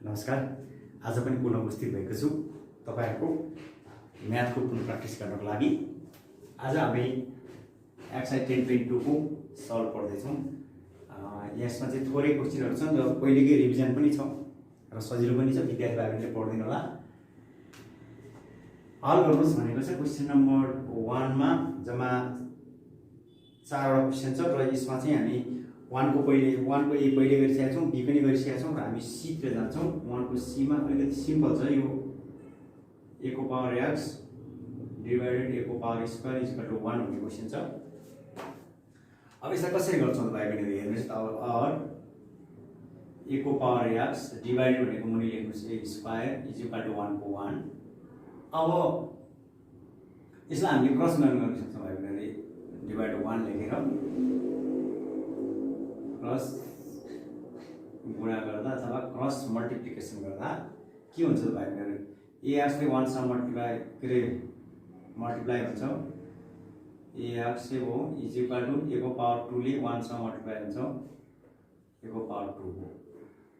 नमस्कार। आज पनि पुनः उपस्थित भएको छु तपाईहरुको म्याथको पुनः प्र्याक्टिस गर्नको लागि। आज हामी एक्सरसाइज 10.2 को सल्भ गर्दै छौं। यसमा चाहिँ थोरै क्वेशनहरु छन् र पहिलेकै रिभिजन पनि छ र सजिलो पनि छ, विद्यार्थी भाइहरुले पढ्दिनु होला। हल गर्नुस् भनेको छ क्वेशन नम्बर 1 मा जम्मा 4 वटा क्वेशन छ र यसमा चाहिँ हामी 1 को ए पहिले गरिसकेका छौं, बी पनि गरिसकेका छौं र हामी सी तिर जान्छौं। 1 को सी मा अलिकति सिम्पल छ। यो a को पावर x डिवाइडेड a को पावर स्क्वायर इक्वल टु 1 भन्ने क्वेशन छ। अब यसलाई कसरी गर्छौं त भाइ बहिनीहरु हेर्नुस् त। अब a को पावर x डिवाइडेड भनेको मुनि लेख्नुस् a स्क्वायर इक्वल टु 1 को 1। अब यसलाई हामीले क्रस गर्न सक्छौं भाइ बहिनीहरु। डिवाइड 1 लेखेर क्रस गुणा गर्दा अथवा क्रस मल्टिप्लिकेसन गर्दा के हुन्छ त भाइ बहिनीहरु? ax ले 1 सँग मल्टिप्लाई हुन्छ। ax से हो इज इक्वल टु a को पावर 2 ले 1 सँग मल्टिप्लाई हुन्छ a को पावर 2 हो।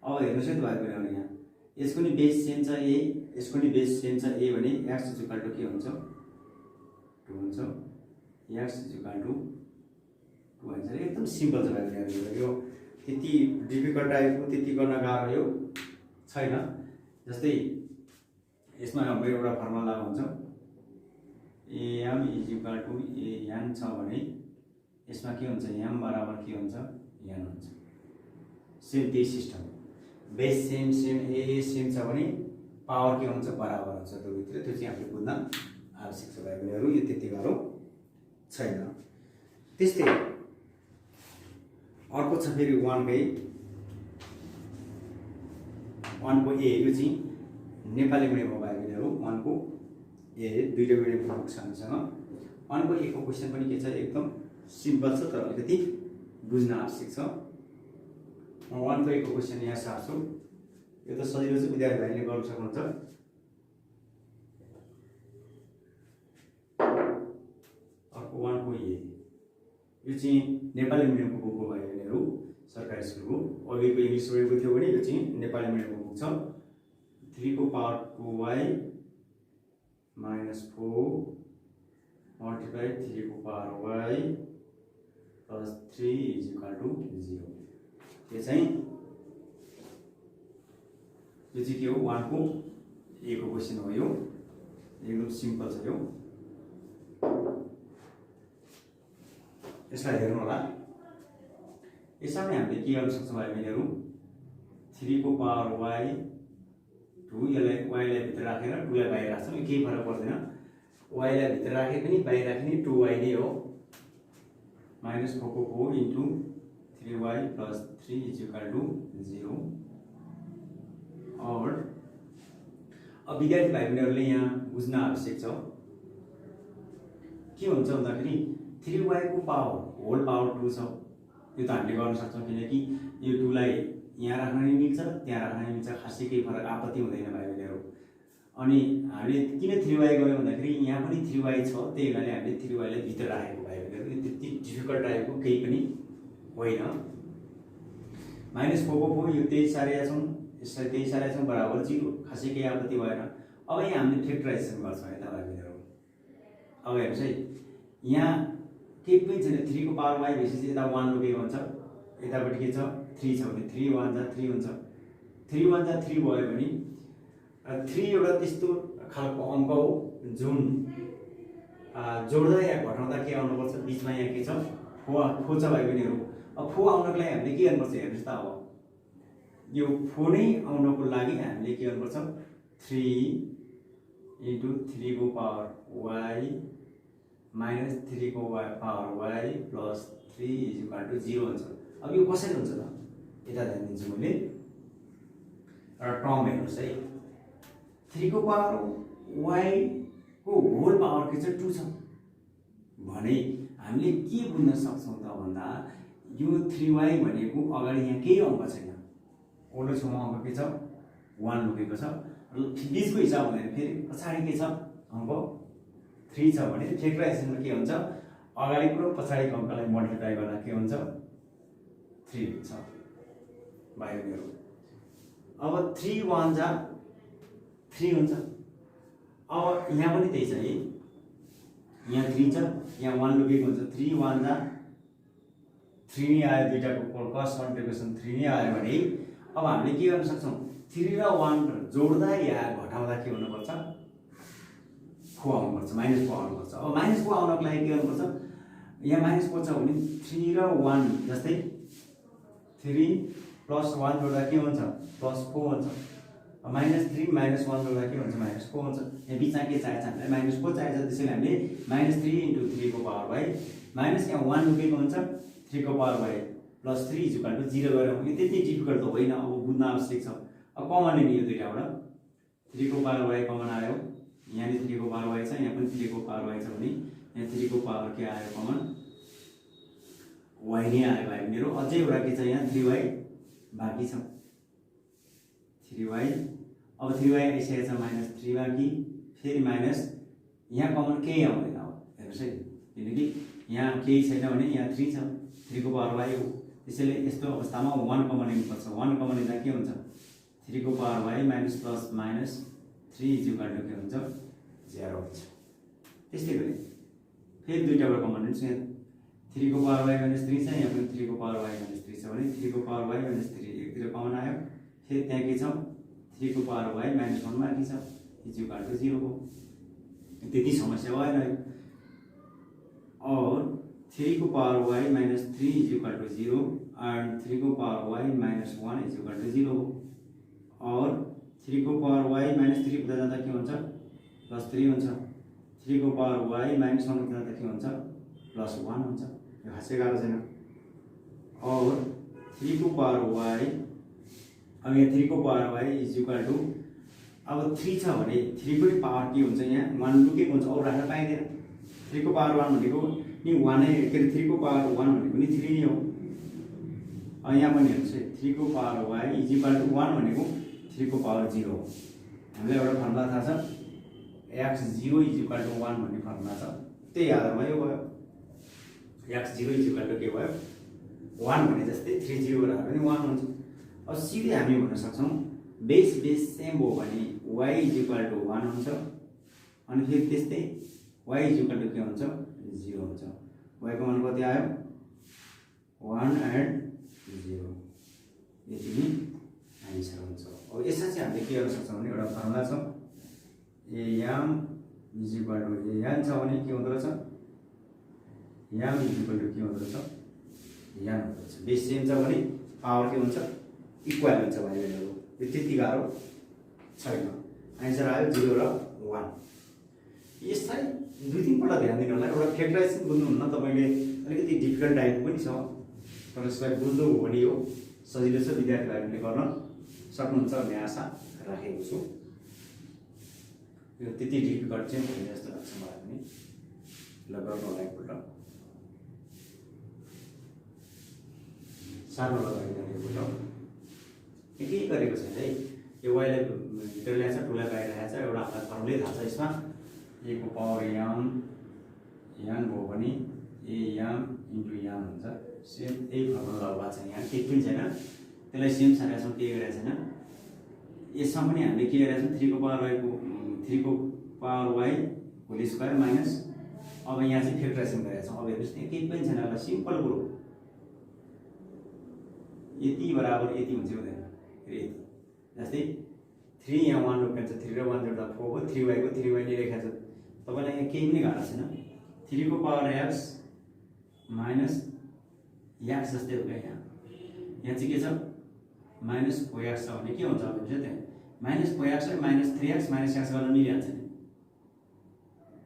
अब हेर्नुस् है त भाइ बहिनीहरु, यहाँ यसको नि बेस सेम छ a, यसको नि बेस सेम छ a भने x इज इक्वल टु के हुन्छ? 2 हुन्छ। x इज इक्वल टु 2 हुन्छ। एकदम सिम्पल छ भाइ बहिनीहरु। यो त्यति डिफिकल्ट टाइपको त्यति गर्न गाह्रो यो छैन। जस्तै यसमा हाम्रो एउटा फर्मुला हुन्छ am is equal to an छ भने यसमा के हुन्छ? m बराबर के हुन्छ? n हुन्छ। सेम त्यही system, base same a same छ भने पावर के हुन्छ? बराबर हुन्छ। दुवैतिर त्यो चाहिँ हामीले बुझ्न आवश्यक छ भाइ बहिनीहरु। यो त्यति गाह्रो छैन। त्यस्तै अर्को छ फेरि 1 को a। यो चाहिँ नेपाली मिडियम हो भाइ बहिनीहरु। 1 को a दुईटा मिडियमको बुक छ हामीसँग। 1 को a को क्वेशन पनि के छ? एकदम सिम्पल छ तर अलिकति बुझ्न आवश्यक छ। म 1 को a को क्वेशन यहाँ सार्छु। यो त सजिलो छ, विद्यार्थी भाइले गर्न सक्नुहुन्छ। अर्को 1 को a यो चाहिँ नेपाली मिडियमको बुक हो भाइ बहिनीहरु, सरकारी स्कुलको। अघिको इंग्लिश मिडियमको थियो भने यो चाहिँ नेपाली मिडियमको बुक छ। 3 को पावर 2y - 4 मल्टिप्लाई 3 को power y plus 3 is equal to 0। यो चाहिँ के हो? 1 को a को क्वेशन हो। यो एकदम सिम्पल छ। यो यसलाई हेर्नु होला। यसमा हामीले के गर्न सक्छौं भाइ बहिनीहरु? 3 को पावर y 2 यसलाई y लाई भित्र राखेर 2 लाई बाहिर राख्छौं। यो केही फरक पर्दैन। y लाई भित्र राखे पनि बाहिर राखे पनि 2y नै हो। -4 को 4 into 3y plus 3 is equal to 0। और अब विद्यार्थी भाइ बहिनीहरुले यहाँ बुझ्न आवश्यक छ के हुन्छ भन्दाखेरि 3y को पावर होल पावर 2 छ। यो त हामीले गर्न सक्छौं किनकि यो 2 लाई यहाँ राख्न नि मिल्छ, त्यहाँ राख्न नि मिल्छ। खासै केही फरक आपत्ति हुँदैन भाइ बहिनीहरु। अनि हामीले किन 3y गर्यो भन्दाखेरि यहाँ पनि 3y छ, त्यही हुनाले हामीले 3y लाई भित्र राखेको भाइ बहिनीहरु। यो त्यति डिफिकल्ट टाइपको केही पनि होइन। -4 को 4 यो त्यही सारेका छौं, यसलाई त्यही सारेका छौं, बराबर 0। खासै केही आपत्ति भएन। अब यहाँ हामीले फ्याक्टराइजेसन गर्छौं है त भाइ बहिनीहरु। अब हेर्नुस् है, यहाँ केही पनि छैन। 3 को पावर y भएपछि यता 1 लुकेको हुन्छ, यतापटि के छ? 3 छ भने 3 1 जा 3 हुन्छ। 3 1 जा 3 भयो भने 3 एउटा त्यस्तो खालको अंक हो जुन जोड्दा या घटाउँदा के आउनु पर्छ? बीचमा यहाँ के छ? फो छ भाइ बहिनीहरु। अब फो आउनको लागि हामीले के गर्नुपर्छ हेर्नुस् त। अब यो फो नै आउनको लागि हामीले के गर्नुपर्छ? 3 इन्टु 3 को पावर y माइनस 3 को power y plus 3 is equal to 0 हुन्छ। अब यो कसरी हुन्छ त? यता ध्यान दिन्छु मैले। र टर्म हेर्नुस् है, 3 को पावर y को होल पावर के छ? 2 छ भने हामीले के बुझ्न सक्छौं त भन्दा यो 3y भनेको अगाडि यहाँ केही अंक छैन, ओल्लो छेउमा अंक के छ? 1 लुकेको छ। बीचको हिसाब हुँदैन, फेरि पछाडी के छ? अंक 3 छ भने फ्याक्टराइजेसनमा के हुन्छ? अगाडिको र पछाडीको अंकलाई मल्टिप्लाई गर्दा के हुन्छ? 3 हुन्छ भाइ बहिनीहरु। अब 3 1 जा 3 हुन्छ। अब यहाँ पनि त्यही छ है, यहाँ 3 छ, यहाँ 1 लुकेको हुन्छ। 3 1 जा 3 नै आयो, दुईटाको क्रस मल्टिप्लिकेसन 3 नै आयो भने अब हामीले के गर्न सक्छौँ, 3 र 1 जोड्दा या घटाउँदा के हुनुपर्छ, 4 आउनुपर्छ, -4 आउनुपर्छ। अब -4 आउनको लागि के गर्नुपर्छ, यहाँ -4 छ भने 3 र 1 जस्तै 3 + 1 जोड्दा के हुन्छ, +4 हुन्छ। -3 - 1 जोड्दा के हुन्छ, -4 हुन्छ। यहाँ बिचमा के चाहिन्छ, हामीलाई -4 चाहिन्छ। त्यसैले हामीले -3 × 3 को पावर बाई माइनस यहाँ 1 लुकेको हुन्छ, 3 को पावर बाई +3 = 0 गऱ्यौँ। यो त्यति डिफिकल्ट त होइन, अब बुझ्न आवश्यक छ। अब कमन लिने यो दुईटाबाट 3 को पावर बाई कमन आयो, यहाँ 3 को पावर बाई छ, यहाँ पनि 3 को पावर बाई छ भने यहाँ 3 को पावर के आयो कमन, y नै आयो भाइ मेरो। अझै एउटा के छ, यहाँ 3y बाँकी छ, 3y। अब 3y आइसकेको छ, -3 बाँकी, फेरि माइनस, यहाँ कमन केही आउँदैन। अब हेर्नुहोस् है, किनकि यहाँ केही छैन भने यहाँ 3 छ, 3 को पावर बाई हो। त्यसैले यस्तो अवस्थामा 1 कमन लिनुपर्छ। 1 कमन लिँदा के हुन्छ, 3 को power by minus plus minus 3 = के हुन्छ, 0 हुन्छ। त्यस्तै गरी फेरि दुईटाबाट कमन लिन्छु। यहाँ 3 को पावर बाई -3 छ, यहाँ पनि 3 को पावर बाई -3 छ भने 3 को पावर बाई -3 एकतिर कमन आयो। फेरि त्यहाँ के छ, 3 को पावर बाई -1 बाँकी छ, = 0 हो। त्यति समस्या भएन। और 3 को पावर y -3 = 0 एंड 3 को पावर y -1 = 0 हो। और 3 को पावर y -3 हुँदा जाँदा के हुन्छ, +3 हुन्छ। 3 को पावर y -1 हुँदा जाँदा के हुन्छ, +1 हुन्छ। यो खासै गाह्रो छैन। और 3 को पावर y, अब यहाँ 3 को पावर y = अब 3 छ भने 3 को पावर के हुन्छ, यहाँ 1 लुकेको हुन्छ, अरू राख्न पाइँदैन। 3 को पावर 1 भनेको नि 1 नै, के अरे 3 को पावर 1 भनेको नि 3 नै हो। अब यहाँ पनि हेर्नुहोस् है, 3 को पावर y = 1 भनेको 3 को पावर 0 हो। हामीलाई एउटा फर्मुला थाहा छ, x0 = 1 भन्ने फर्मुला छ। त्यही आधारमा यो भयो, x0 = के भयो, 1 भने जस्तै 3 0 राख्दा पनि 1 हुन्छ। अब सिधै हामी भन्न सक्छौँ बेस सेम हो भने y = 1 हुन्छ। अनि फेरि त्यस्तै y = के हुन्छ, 0 हुन्छ। y को मान कति आयो, 1 एंड 0। यति नै आन्सर हुन्छ। अब यसमा चाहिँ हामीले के गर्न सक्छौँ भने एउटा फर्मुला छ, am = an छ भने के हुँदो रहेछ, am = के हुँदो रहेछ, an हुँदो रहेछ। बेस सेम छ भने पावर के हुन्छ, इक्वल हुन्छ भाइहरुहरू। यो त्यति गाह्रो छैन। आन्सर आयो 0 र 1। यसलाई 2-3 पल्ट ध्यान दिनु होला। एउटा फ्याक्टराइजेसन बुझ्नुहुन्न तपाईले, अलिकति डिफिकल्ट टाइप पनि छ, तर यसलाई बुझ्नु हो भने यो सजिलो छ, विद्यार्थीहरूले गर्न सक्नुहुन्छ भन्ने आशा राखेको छु। यो त्यति डिफिकल्ट चाहिँ होइन जस्तो लाग्छ मलाई पनि। ल गर्नु होला एकपल्ट, सार्नु होला एकपल्ट। के गरेको छैन है, यो वाइलाई भित्र ल्याएछ, ठुला बाहिर ल्याएछ। एउटा हामीलाई फर्मुलै थाहा छ यसमा, a को पावर m n भयो भने am × n हुन्छ। सेम यही फर्मुला भएको छ, यहाँ केही पनि छैन। त्यसलाई सेम छाडेका छौँ, केही गरेका छैन। यसमा पनि हामीले के गरेका छौँ, 3 को power y whole square minus, अब यहाँ चाहिँ फ्याक्टराइजेसन गरेका छौँ। अब हेर्नुहोस् त्यहाँ केही पनि छैन, एउटा सिम्पल कुरो, यति बराबर यति हुन्छ हुँदैन, यति जस्तै 3 यहाँ 1 लुकेको छ, 3 र 1 जोड्दा 4 हो। 3y को 3y ले लेखेको छ। तपाईलाई यहाँ केही पनि गाह्रो छैन। 3 को पावर x माइनस x जस्तै हो क्या, यहाँ चाहिँ के छ, -4x छ भने के हुन्छ भने चाहिँ त्यहाँ -4x र -3x -x गर्न मिलिहाल्छ नि।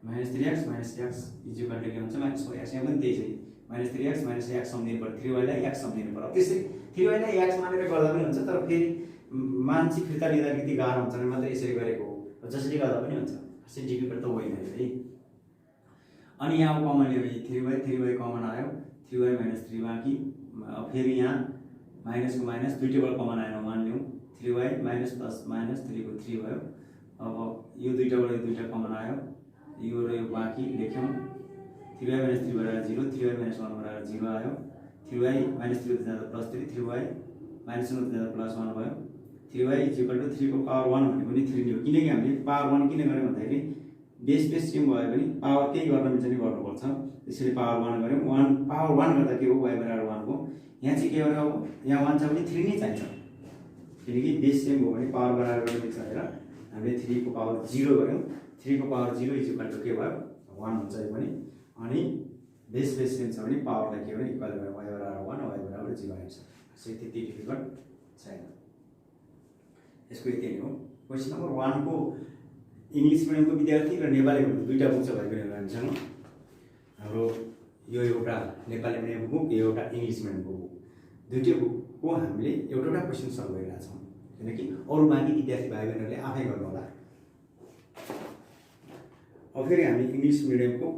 -3x -x = के हुन्छ, -4x। यहाँ पनि त्यही छ, -3x -x सम्झिनु पर्यो, 3y लाई x सम्झिनु पर्यो। त्यसै 3y लाई x मानेर गर्दा पनि हुन्छ, तर फेरि मान्छे फिर्ता लिँदा अलिकति गाह्रो हुन्छ भने मात्रै यसरी गरेको हो। जसरी गर्दा पनि हुन्छ, खासै डिफिकल्ट त होइन है। अनि यहाँ कमन लियो भने 3y कमन आयो, 3y - 3 बाँकी। फेरि यहाँ माइनस को माइनस, दुईटैबाट कमन आएन, 1 ल्याउँ, 3y माइनस प्लस माइनस 3 को 3 भयो। अब यो दुईटाबाट यो दुईटा कमन आयो, यो र यो बाँकी लेख्यौँ। 3y - 3 बराबर 0, 3y - 1 बराबर 0 आयो। 3y - 3 जाँदा +3, 3y - 1 जाँदा +1 भयो। 3y = 3 को पावर 1 भनेको पनि 3 नै हो किनकि हामीले पावर 1 किन गर्यौं भन्दाखेरि बेस सेम भए पनि पावर केही गर्न मिल्छ नि गर्नुपर्छ त्यसैले पावर 1 गर्यौं 1 पावर 1 गर्दा के हो y = 1 को यहाँ चाहिँ के गर्नु अब यहाँ 1 छ भने 3 नै चाहिन्छ किनकि बेस सेम हो भने पावर बराबर गर्न मिल्छ भनेर हामीले 3 को पावर 0 गर्यौं 3 को पावर 0 = के भयो 1 हुन्छ यो पनि अनि बेस सेम छ भने पावरलाई के भने इक्वल भयो y = 1 y = 0 आउँछ सो त्यति डिफिकल्ट छैन यसको यति नै हो क्वेशन नम्बर 1 को इंग्लिश मिडियम को विद्यार्थी र नेपाली मिडियम दुईटा बुक छ भाइ बहिनीहरु हामीसँग हाम्रो यो एउटा नेपाली मिडियम बुक यो एउटा इंग्लिश मिडियम बुक दुईटै बुकको हामीले एउटा क्वेशन सल्भ गरिरहेका छौं किनकि अरु बाँकी विद्यार्थी भाइ बहिनीहरुले आफै गर्नु होला अब फेरि हामी इंग्लिश मिडियम को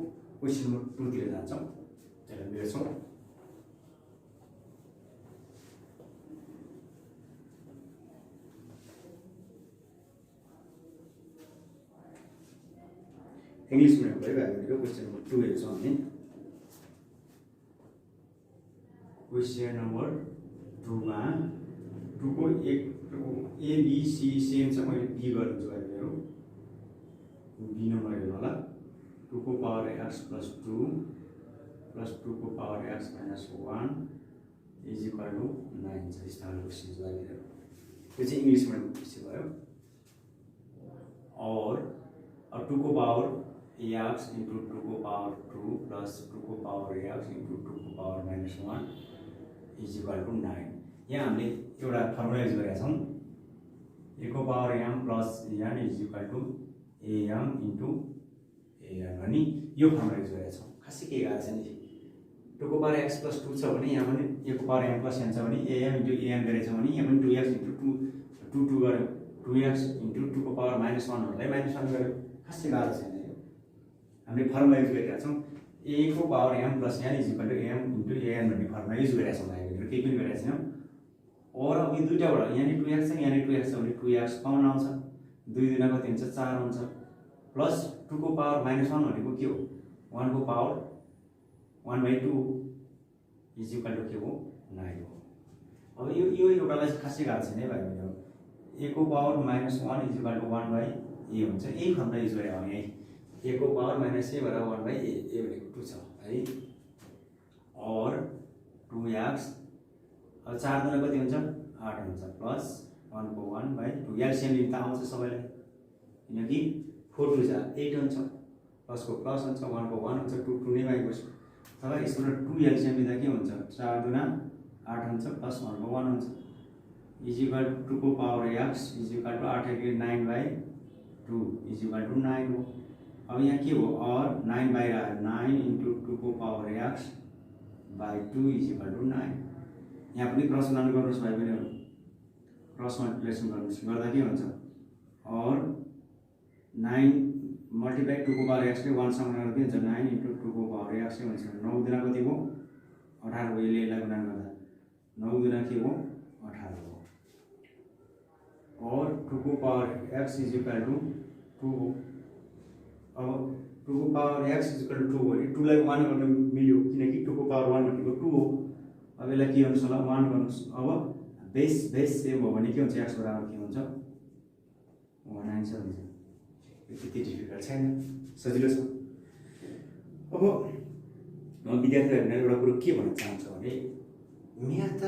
क्वेशन नम्बर 2 तिर जान्छौं त्यसलाई हेर्छौं इंग्लिश मिडियम भयो भाइ बहिनीहरु क्वेशन नम्बर 2 हेर्छौं हामी क्वेशन नम्बर 2 मा 2 को ए बी सी सेम छ मैले बी गर्छु भाइ बहिनीहरु बी नम्बर हेर्नु होला 2 को पावर x + 2 + 2 को पावर x - 1 = 9 छ यस्तो खालको क्वेशन छ भाइ बहिनीहरु यो चाहिँ इंग्लिश मिडियम क्वेशन भयो और अब 2 को पावर x * 2 को पावर 2 + 2 को पावर x * 2 को पावर -1 = 9 यहाँ हामीले एउटा फर्मुला युज गरेका छौं a को power m + n = am * an अनि यो फर्मुला युज गरेका छौं खासै के गाह्रो छैन नि 2 को पावर x + 2 छ भने यहाँ पनि a को पावर m + n छ भने am * an गरेछ भने यहाँ पनि 2x * 2 2 गर्यो 2x * 2 को पावर -1 हरूलाई -1 गर्यो खासै गाह्रो छैन यो हामीले फर्मुला युज गरेका छौं a को power m + n = am * an भन्ने फर्मुला युज गरेका छौं हामीले केही पनि गरेका छैनौं और अब यो दुईटाबाट यहाँ 2x छ यहाँ 2x छ भने 2x कमन आउँछ 2 दुना कति हुन्छ 4 हुन्छ प्लस 2 को पावर -1 भनेको के हो 1 को पावर 1/2 = के हो 9 हो अब यो एउटालाई खासै गाह्रो छैन है भाइ बहिनीहरु a को पावर -1 = 1/a हुन्छ यही फर्मुला युज गरे भने a को पावर -a = 1/a भनेको 2 छ है और 2x अब 4 दुना कति हुन्छ 8 हुन्छ प्लस 1 को 1/2 एलसीएम लिन त आउँछ सबैलाई किनकि 4 2 जा 8 हुन्छ प्लस को प्लस हुन्छ 1 को 1 हुन्छ 2 2 नै आइगयो तब यसको 2 एलसीएम लिँदा के हुन्छ 4 दुना 8 हुन्छ प्लस 1 को 1 हुन्छ = 2 को पावर x = 8 * 9/2 = 9 हो अब यहाँ के हो और 9 बाहिर आयो 9 * 2 को पावर x / 2 = 9 यहाँ पनि क्रस गुणन गर्नुस् भाइ बहिनीहरु क्रस मल्टिप्लिकेसन गर्नुस् गर्दा के हुन्छ और 9 × 2 को पावर x ले 1 सँग गर्दा के हुन्छ 9 × 2 को पावर x हुन्छ 9 दुना कति हो 18 हो यसले गुणन गर्दा 9 दुना के हो 18 हो और 2 को पावर x = 2 हो अब 2 को पावर x = 2 भने 2 लाई 1 गर्न मिल्यो किनकि 2 को पावर 1 भनेको 2 हो अब यसलाई के गर्नुस् होला 1 गर्नुस् अब बेस सेम हो भने के हुन्छ x बराबर के हुन्छ 1 आन्सर हुन्छ त्यति डिफिकल्ट छैन सजिलो छ अब म विद्यार्थीहरुलाई एउटा कुरा के भन्न चाहन्छु भने म्याथ त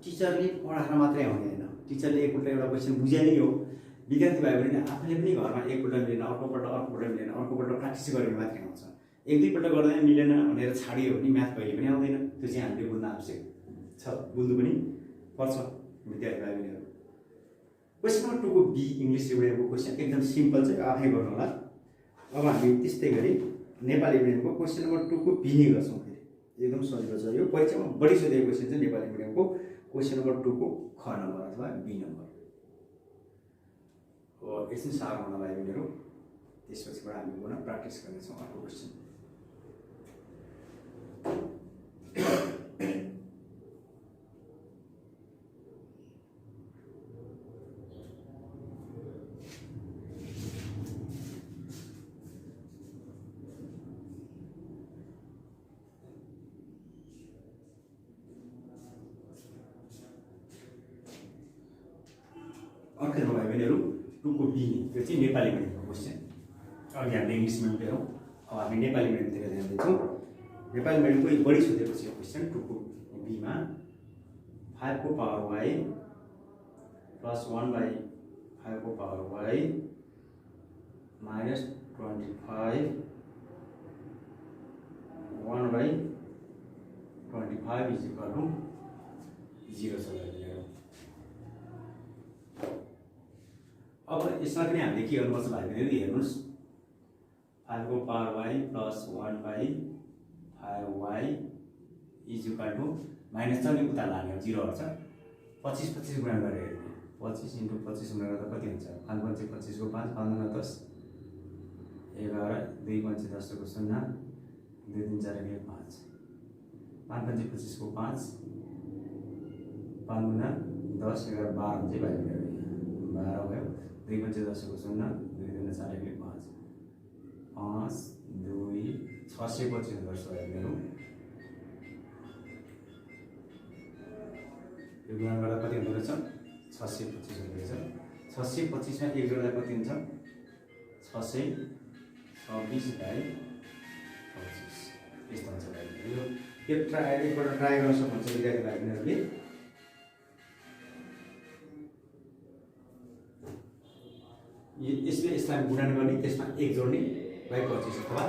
टिचरले पढाएर मात्रै आउने हैन टिचरले एकपल्ट एउटा क्वेशन बुझाइ नै हो विद्यार्थी भाइ बहिनी आफूले पनि घरमा एकपल्ट मिलेन अर्कोपल्ट मिलेन अर्कोपल्ट प्र्याक्टिस गरेर मात्रै आउँछ एक दुईपल्ट गर्दा मिलेन भनेर छाडियो भने म्याथ कहिले पनि आउँदैन त्यो चाहिँ हामीले बुझ्न आवश्यक छ बुझ्नु पनि पर्छ विद्यार्थी भाइ बहिनीहरु क्वेशन नम्बर 2 को बी इंग्लिश मिडियमको क्वेशन एकदम सिम्पल छ आफै गर्नु होला अब हामी त्यस्तै गरी नेपाली मिडियमको क्वेशन नम्बर 2 को बी नै गर्छौं फेरि एकदम सजिलो छ यो परीक्षामा बढी सोधेको क्वेशन चाहिँ नेपाली मिडियमको क्वेशन नम्बर 2 को ख नम्बर अथवा बी नम्बर हो यसै सार हुन भाइ बहिनीहरु त्यसपछिबाट हामी पुनः प्र्याक्टिस गर्नेछौं अर्को क्वेशन अर्को हेर्नु भाइ बहिनीहरू 2 को बी यो चाहिँ नेपाली मिडियमको क्वेसन। अघि हामीले इङ्ग्लिस मिडियम हेरौँ, अब हामी नेपाली मिडियमतिर ध्यान दिन्छौँ। नेपाली मिडियमको बढी सोधेको छ यो क्वेसन 2 को बीमा 5 को पावर y प्लस 1/5 को power y minus 25 1/25 is equal to 0 छ। अब यसमा पनि हामीले के गर्नुपर्छ भाइबहिनीहरू हेर्नुहोस्, 5 को power y plus 1/5y is equal to minus छ नि उता लाने हो 0 हट्छ। 25 गुणा गरेर हेर्ने 25 × 25 गुणा गर्दा कति हुन्छ? 5 × 25 को 5 5 × 10 11 2 × 10 को 0 2 3 4 1 5 5 × 25 को 5 5 × 10 11 12 हुन्छ भाइबहिनीहरू 12 भयो। 2 × 10 को 0 2 3 4 1 5 5 2 625 गर्छ भाइबहिनीहरू। यो गुणा गर्दा कति हुँदो रहेछ? 625 हुँदो रहेछ। 625 मा 1 जोड्दा कति हुन्छ? 626/25 यस्तो हुन्छ भाइबहिनीहरू। यो एकपल्ट ट्राई गर्न सक्नुहुन्छ विद्यार्थी भाइबहिनीहरूले। यसले यसलाई गुणन गर्ने, त्यसमा 1 जोड्ने /25 अथवा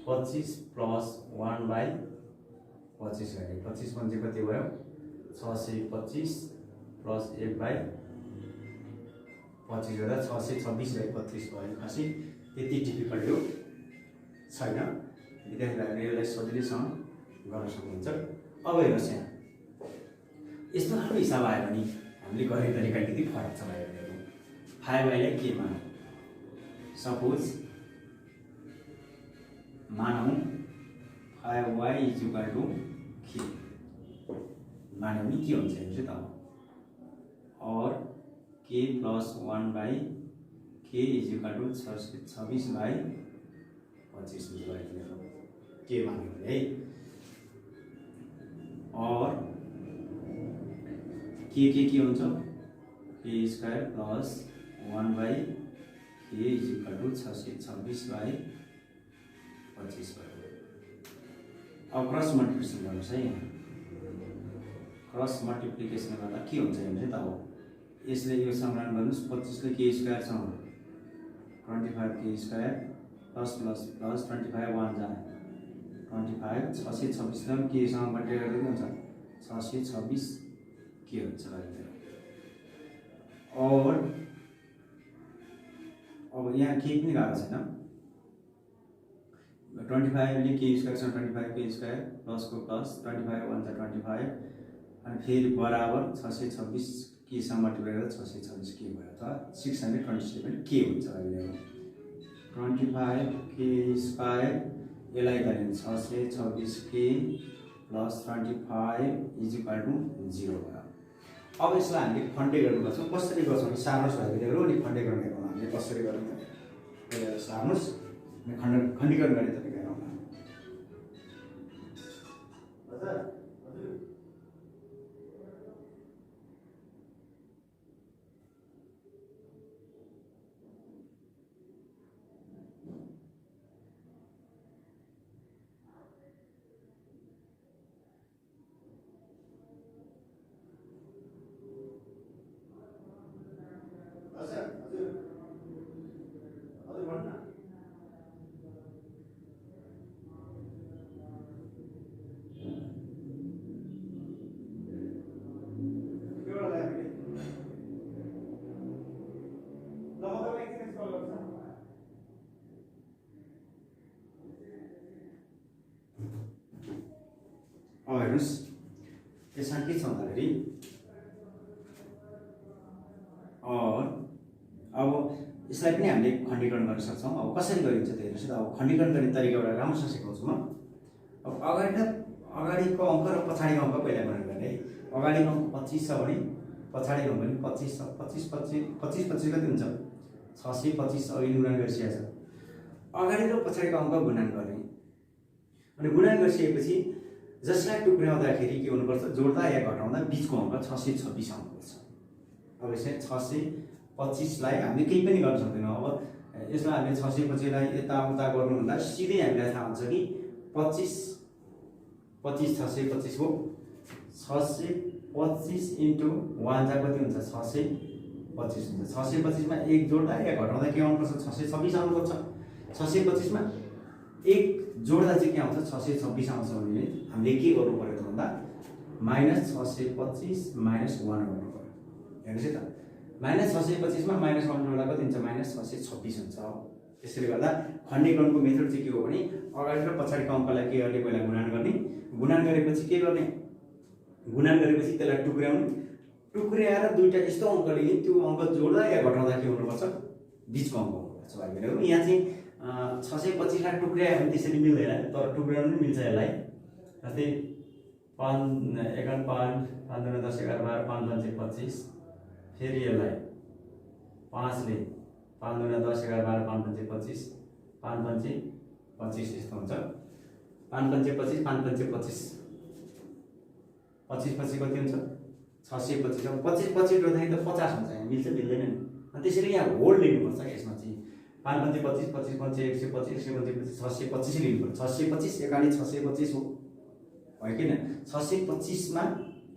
25 प्लस 1/25 गर्ने। 25 पंचे कति भयो? 625 प्लस 1/25 गर्दा 626/25 भयो। खासै त्यति डिफिकल्ट हो छैन, विद्यार्थी भाइहरूले यसलाई सजिलैसँग गर्न सक्नुहुन्छ। अब हेर्नुहोस् यहाँ यस्तो खालको हिसाब आयो भने हामीले गर्ने तरिका त्यति फरक छ भाइहरूले। 5y लाई के मानौँ? सपोज मानौँ 5y इज इक्वल टू के मान्यो भने के हुन्छ हेर्नुहोस् है त। और k plus 1/k is equal to 26/25 हुन्छ भाइहरू के मान्यो भने है। और के हुन्छ? k square plus 1/k is equal to 626/25 भयो। अब क्रस मल्टिप्लिकेसन गर्नुहोस् है। यहाँ क्रस मल्टिप्लिकेसन गर्दा के हुन्छ हेर्नुहोस् है त। अब यसले यो समाधान गर्नुहोस्। 25 ले k स्क्वायर छ 25k square plus plus plus 25 1 जा 25 626 लाई k सँग मल्टिप्लाई गर्दा के हुन्छ? 626 के हुन्छ भाइहरू। और अब यहाँ के पनि गएको छैन। 25 ले k स्क्वायर सँग 25k स्क्वायर प्लस को प्लस 25 1 जा 25 अनि फेरि बराबर 626 के सँग मल्टिप्लाई गर्दा 626 के भयो त 627 के हुन्छ भाइहरू। 25k स्क्वायर यसलाई गर्ने 626k plus 25 is equal to 0 भयो। अब यसलाई हामीले खण्डीकरण गर्छौँ। कसरी गर्छौँ? सार्नुहोस् भाइहरू अनि खण्डीकरण हेरौँ हामीले कसरी गर्ने। पहिला सार्नुहोस् अनि खण्डीकरण गर्ने तरिका हेरौँ। हजुर अब हेर्नुहोस् यसमा के छ भन्दाखेरि और अब यसलाई पनि हामीले खण्डीकरण गर्न सक्छौँ। अब कसरी गरिन्छ त हेर्नुहोस् त। अब खण्डीकरण गर्ने तरिका एउटा राम्रोसँग सिकाउँछु म। अब अगाडिको अङ्क र पछाडिको अङ्क पहिला गणना गर्ने है। अगाडिको अङ्क 25 छ भने पछाडिको अङ्क पनि 25 छ। 25 25 कति हुन्छ? 625 अघि गुणन गरिसकेको छ। अगाडि र पछाडिको अङ्क गुणन गर्ने अनि गुणन गरिसकेपछि जसलाई टुक्राउँदाखेरि के हुनुपर्छ? जोड्दा या घटाउँदा बीचको अङ्क 626 आउनुपर्छ। अब यसै 625 लाई हामीले केही पनि गर्न सक्दैनौँ। अब यसलाई हामीले 625 लाई यताउता गर्नुभन्दा सिधै हामीलाई थाहा हुन्छ कि 25 625 हो। 625 इन्टु 1 जा कति हुन्छ 625 हुन्छ। 625 मा 1 जोड्दा या घटाउँदा के आउनुपर्छ 626 आउनुपर्छ। 625 मा 1 जोड्दा चाहिँ के आउँछ 626 आउँछ भने हामीले के गर्नु पर्यो त भन्दा -625 - 1 गर्नु पर्यो। हेर्नुस् है त -625 मा -1 जोड्दा कति हुन्छ -626 हुन्छ। त्यसैले गर्दा खण्डीकरणको मेथड चाहिँ के हो भने अगाडि र पछाडिको अङ्कलाई के गर्ने पहिला गुणन गर्ने, गुणन गरेपछि के गर्ने गुणन गरेपछि त्यसलाई टुक्र्याउने, टुक्र्याएर दुईटा यस्तो अङ्क लिने, त्यो अङ्क जोड्दा या घटाउँदा के हुनुपर्छ बीचको अङ्क हुनुपर्छ भाइ बहिनीहरु। यहाँ चाहिँ 625 लाई टुक्र्यायो भने त्यसरी मिल्दैन, तर टुक्र्याउन पनि मिल्छ यसलाई। जस्तै 5 1 5 5 2 10 11 12 5 5 25 फेरि यसलाई 5 ले 5 2 10 11 12 5 5 25 5 5 25 यस्तो हुन्छ। 5 5 25 5 5 25 25 25 कति हुन्छ 625। अब 25 25 गर्दाखेरि त 50 हुन्छ, यहाँ मिल्छ मिल्दैन नि। अनि त्यसैले यहाँ होल लिनुपर्छ यसमा चाहिँ 5 5 25 25 5 125 125 625 लिनुपर्छ। 625 एकाले 625 हो किन 625 मा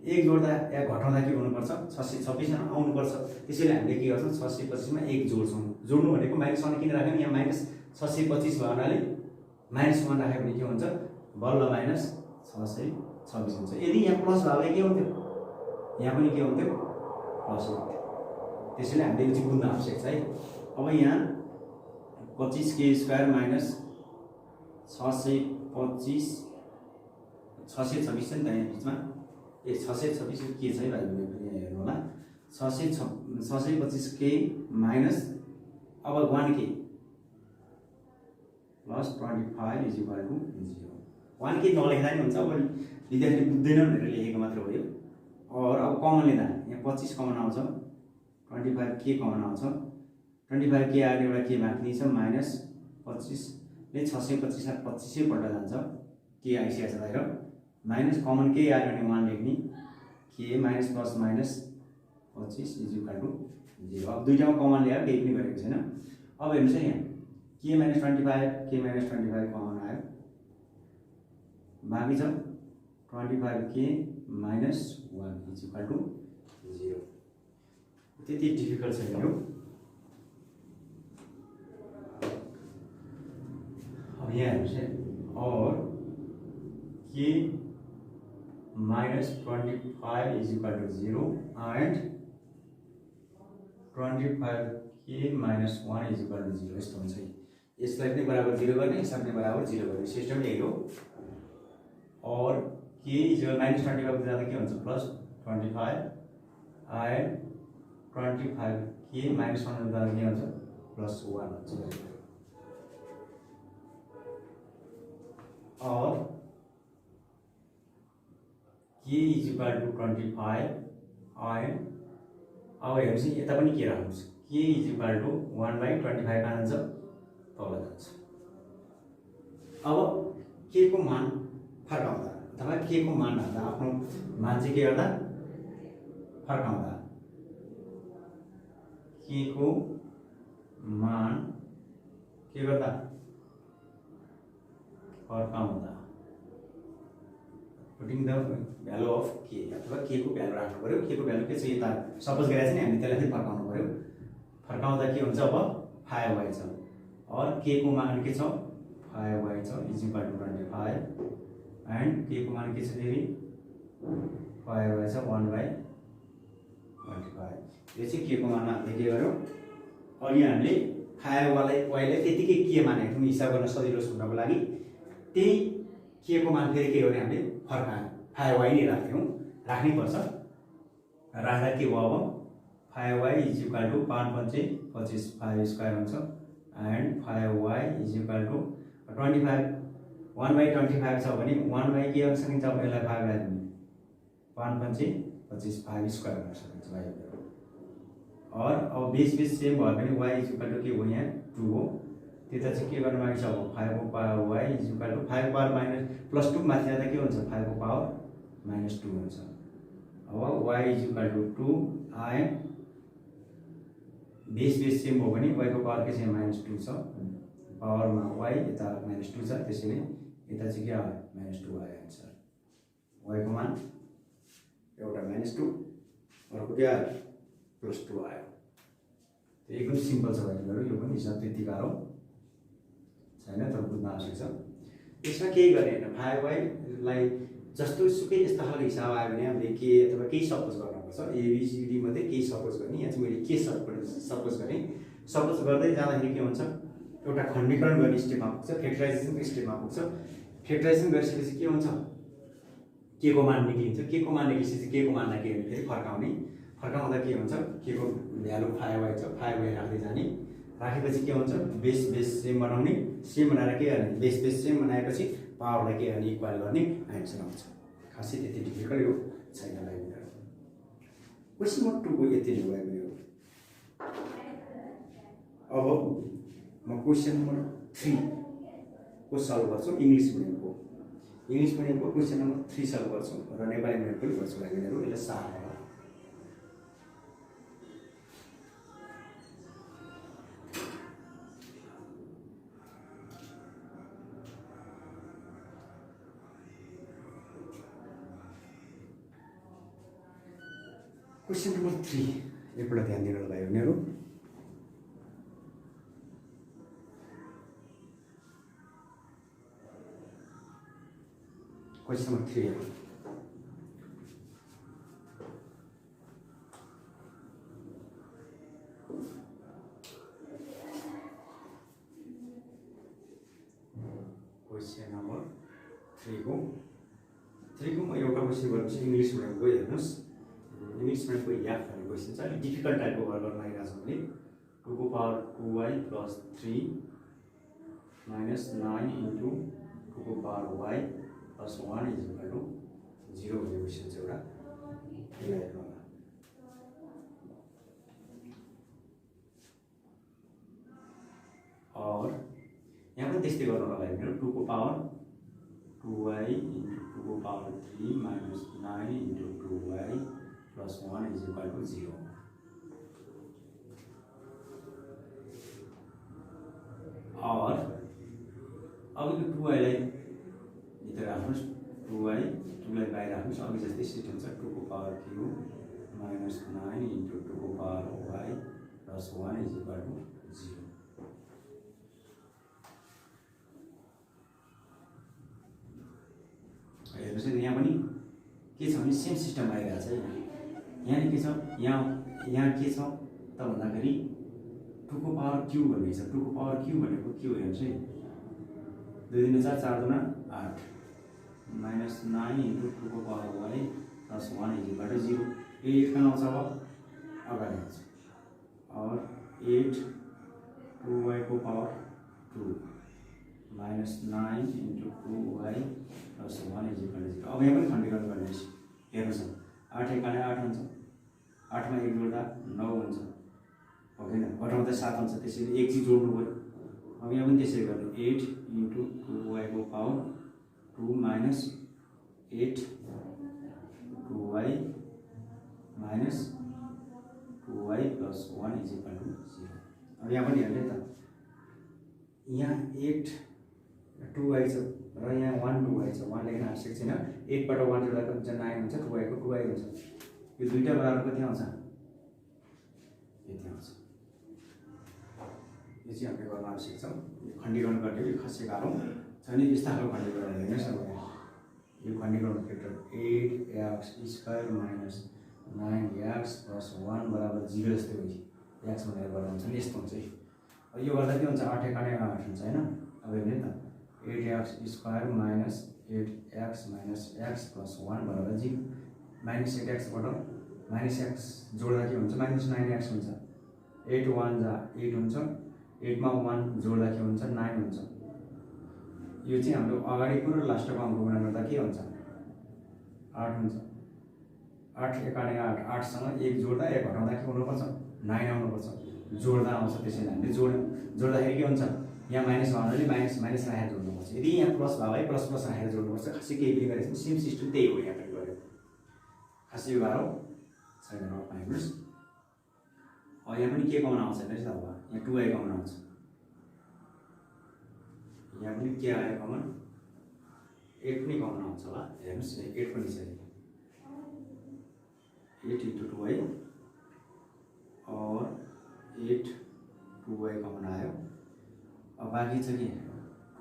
1 जोड्दा या घटाउँदा के हुनुपर्छ 626 आउनुपर्छ। त्यसैले हामीले के गर्छौँ 625 मा 1 जोड्छौँ। जोड्नु भनेको -1 किन राख्यौँ, यहाँ -625 भयो हुनाले -1 राख्यो भने के हुन्छ बल्ल -626 हुन्छ। यदि यहाँ प्लस भयो भने के हुन्थ्यो, यहाँ पनि के हुन्थ्यो प्लस हुन्थ्यो। त्यसैले हामीले यो चाहिँ बुझ्न आवश्यक छ है। अब यहाँ 25k² माइनस 625 626 छ नि त यहाँ बिचमा, 626 के छ है भाइ बहिनी यहाँ हेर्नु होला। 625k माइनस अब 1k plus 25 is equal to 0। 1k नलेख्दा नि हुन्छ, अब विद्यार्थीले बुझ्दैन भनेर लेखेको मात्र हो यो। और अब कमन लिँदा यहाँ 25 कमन आउँछ, 25k कमन आउँछ। 25k आएर एउटा के बाँकी छ -25 ले 625 लाई 25 पल्ट जान्छ, के आइसकेको छ बाहिर। माइनस कमन के आयो भने 1 लेख्ने, के minus plus minus 25 is equal to 0। अब दुईटामा कमन ल्याएर केही पनि गरेको छैन। अब हेर्नुहोस् है यहाँ के माइनस 25 के माइनस 25 कमन आयो, बाँकी छ 25k minus 1 is equal to 0। त्यति डिफिकल्ट छैन यो। अब यहाँ हेर्नुहोस् है और k minus 25 is equal to 0 and 25k minus 1 is equal to 0 यस्तो हुन्छ। यसलाई पनि बराबर 0 गर्ने, यसलाई पनि बराबर 0 गर्ने, सिस्टम यही हो। और k is equal -25 जाँदा के हुन्छ प्लस 25 and 25k minus 1 जाँदा के हुन्छ प्लस 1 हुन्छ। और k is equal to 25 and अब हेर्नुहोस् यता पनि के राख्नुहोस्, k is equal to 1/25 कहाँ जान्छ तल जान्छ। अब k को मान फर्काउँदा अथवा k को मान हाल्दा आफ्नो मान चाहिँ के गर्दा फर्काउँदा k को मान के गर्दा फर्काउँदा putting the value of k अथवा k को भ्यालु राख्नु पर्यो। k को भ्यालु के छ यता सपोज गरेर चाहिँ हामी त्यसलाई फेरि फर्काउनु पर्यो। फर्काउँदा के हुन्छ अब 5y छ और k को मान के छ 5y छ is equal to 25 and k को मान के छ फेरि 5y छ 1/25। यो चाहिँ k को मान हामीले के गर्यौँ, अनि हामीले 5y लाई पहिले त्यतिकै के मानेको थियौँ हिसाब गर्न सजिलो हुनको लागि, त्यही k को मान फेरि के गर्ने हामीले फर्कायौँ 5y नै राख्यौँ, राख्नै पर्छ। राख्दा के भयो अब 5y is equal to 5 5 25 5 square हुन्छ and 5y is equal to 25 1/25 छ भने 1 के गर्न सकिन्छ, अब यसलाई 5 लाई 5 5 25 5 स्क्वायर गर्न सकिन्छ भाइ। और अब बेस सेम भयो भने y इज इक्वल टु के हो यहाँ 2 हो, त्यता चाहिँ के गर्न मागिन्छ अब 5 को power y is equal to 5 power minus plus 2 माथि जाँदा के हुन्छ 5 को पावर -2 हुन्छ। अब y is equal to 2 and base same हो भने y को पावर के छ -2 छ पावरमा y यता -2 छ त्यसैले यता चाहिँ के आयो -2 आयो आन्सर y को मान एउटा -2 अर्को के आयो +2 आयो त्यो एकदम सिम्पल छ भाइहरु यो पनि हिसाब त्यति गाह्रो छैन तर बुझ्न आवश्यक छ यसमा केही गर्ने हैन फाइ वाइ लाई जस्तो सुकै यस्तो खालको हिसाब आयो भने हामीले के अथवा केही सपोज गर्नुपर्छ एबीसीडी मध्ये केही सपोज गर्ने यहाँ चाहिँ मैले के सपोज गरेँ सपोज गर्दै जाँदाखेरि के हुन्छ एउटा खण्डीकरण गर्ने स्टेपमा पुग्छ फ्याक्टराइजेसनको स्टेपमा पुग्छ फ्याक्टराइजेसन गरिसकेपछि के हुन्छ के को मान निक्लिन्छ के को मान निक्लिसकेपछि के को मानलाई के भने फेरि फर्काउँदा के हुन्छ के को भ्यालु फाइ वाइ छ फाइ वाइ राख्दै जाने राखेपछि के हुन्छ बेस सेम बनाउने सेम बनाएर के गर्ने बेस सेम बनाएपछि पावरलाई के गर्ने इक्वल गर्ने आन्सर आउँछ खासै त्यति डिफिकल्ट हो छैन भाइहरु क्वेशन नम्बर 2 को यति नै भाइहरु अब म क्वेशन नम्बर 3 को सल्भ गर्छु इंग्लिश मिडियमको क्वेशन नम्बर 3 सल्भ गर्छु र नेपाली मिडियम पनि गर्छु भाइहरु यसले साह्रो होला क्वेशन नम्बर 3 एकपल्ट ध्यान दिनु होला भाइहरु क्वेशन नम्बर 3 क्वेशन नम्बर 3 को म एउटा क्वेशन गर्छु इंग्लिश मिडियमको हेर्नुस् इंग्लिश मिडियमको याद गर्ने क्वेशन छ अलि डिफिकल्ट टाइपको गर्न लागिरहेको छ भने 2 को पावर 2y + 3 - 9 into 2 को पावर y + 1 = 0 भन्ने क्वेशन छ एउटा यसलाई हेर्नु होला और यहाँ पनि त्यस्तै गर्नु होला हैन 2 को पावर 2y into 2 को पावर 3 - 9 into 2y + 1 = 0 और अब यो 2y लाई भित्र राख्नुस् 2y 2 लाई बाहिर राख्नुस् अघि जस्तै सिस्टम छ 2 को पावर q - 9 into 2 को पावर y + 1 = 0 हेर्नुस् यहाँ पनि के छ भने सेम सिस्टम आइरहेछ यहाँ के छ यहाँ के छ त भन्दाखेरि 2 को पावर q भन्ने छ 2 को पावर q भनेको के हो हेर्नुस् है 2 × 4 = 4 × 8 - 9 into 2 को पावर y + 1 = 0 8 कहाँ आउँछ अब अगाडि आउँछ और 8 2y को पावर 2 - 9 into 2y + 1 = 0 अब यहाँ पनि खण्डीकरण गर्ने हेर्नुस् 8 × 8 हुन्छ 8 मा 1 जोड्दा 9 हुन्छ हो हैन घटाउँदा 7 हुन्छ त्यसैले एक चीज जोड्नु पर्यो अब यहाँ पनि त्यसै गर्ने 8 into 2y को पावर 2 - 8 2y - 2y + 1 = 0 अब यहाँ पनि हेर्नु त यहाँ 8 2y छ र यहाँ 1 2y छ 1 लेख्न आवश्यक छैन 8 बाट 1 जोड्दा कति हुन्छ 9 हुन्छ 2y को 2y हुन्छ यो दुईटा बराबर कति आउँछ यति आउँछ यो चाहिँ हामीले गर्न आवश्यक छ खण्डीकरण गर्ने यो खासै गाह्रो छैन यस्ता खालको खण्डीकरण हेर्नुस् अब यो खण्डीकरण फ्याक्टर 8x² - 9x + 1 = 0 जस्तै हुन्छ x भनेर गर्दा हुन्छ नि यस्तो हुन्छ है यो गर्दा के हुन्छ 8 × 8 हुन्छ हैन अब हेर्नु त 8x² - 8x - x + 1 = 0 -8x बाट -x जोड्दा के हुन्छ -9x हुन्छ 8 1 जा 8 हुन्छ 8 मा 1 जोड्दा के हुन्छ 9 हुन्छ यो चाहिँ हाम्रो अगाडिको र लास्टको अङ्क गुणा गर्दा के हुन्छ 8 हुन्छ 8 × 8 8 सँग 1 जोड्दा 1 घटाउँदा के हुनुपर्छ 9 आउनुपर्छ जोड्दा आउँछ त्यसैले हामीले जोड्दाखेरि के हुन्छ यहाँ माइनस भन्नाले माइनस राखेर जोड्नुपर्छ यदि यहाँ प्लस भयो है प्लस राखेर जोड्नुपर्छ खासै केही पनि गरेको सेम सिस्टम त्यही हो यहाँ पनि गर्यो खासै यो गाह्रो छैन हेर्नुस् यहाँ पनि के कमन आउँछ रहेछ अब यहाँ 2y कमन आउँछ यहाँ पनि के आयो कमन 8 पनि कमन आउँछ होला हेर्नुस् 8 पनि छ 8 into 2y और 8 2y कमन आयो अब बाँकी छ के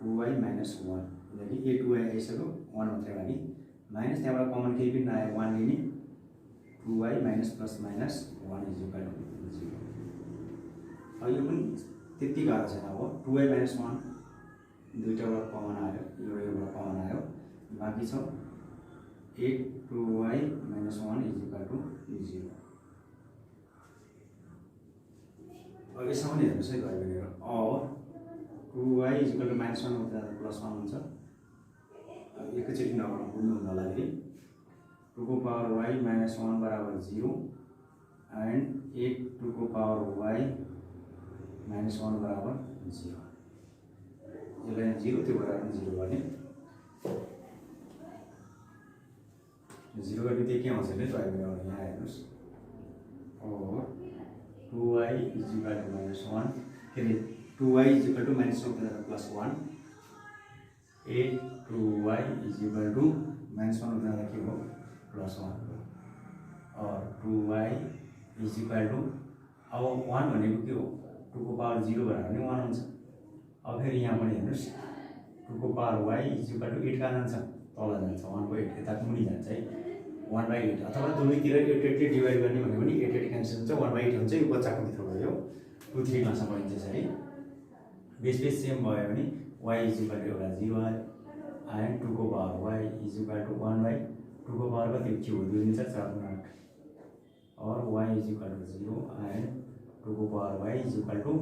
2y minus 1 किनकि a 2y आइसक्यो 1 मात्रै बाँकी माइनस त्यहाँबाट कमन केही पनि नआयो 1 लिने 2y minus plus minus 1 is equal to 0 अब यो पनि त्यति गाह्रो छैन अब 2y minus 1 दुईटाबाट कमन आयो योबाट कमन आयो बाँकी छ 8 2y minus 1 is equal to 0 अब यसमा पनि हेर्नुहोस् है गयो भने और 2y is equal to minus 1 हुँदा प्लस 1 हुन्छ अब एकैचोटि नगर्नु बुझ्नु होला फेरि 2 को पावर y minus 1 बराबर 0 एन्ड 8 2 को पावर y minus 1 बराबर 0 यसलाई 0 त्यो बराबर 0 गर्ने 0 गर्ने त्यो के आउँछ भने यहाँ हेर्नुहोस् और 2y is equal to minus 1 के अरे 2y is equal to minus 1 plus 1 8 2y is equal to minus 1 के हो plus 1 और 2y is equal to अब 1 भनेको के हो 2 को पावर 0 बराबर नि 1 हुन्छ अब फेरि यहाँ पनि हेर्नुस् 2 को power y is equal to 8 कहाँ जान्छ तल जान्छ 1 को 8 यता मुनि जान्छ है 1/8 अथवा दुवैतिर 8 डिभाइड गर्ने भनेको पनि 8 क्यान्सल हुन्छ 1/8 हुन्छ यो बच्चाको भित्र भयो 2 3 क्लासमा पढिन्छ है बेस सेम भयो भने y is equal to एउटा 0 आयो and 2 को power y is equal to 1/2 को पावर कति के हो 2 हुन्छ 4 8 और y is equal to 0 and 2 को power y is equal to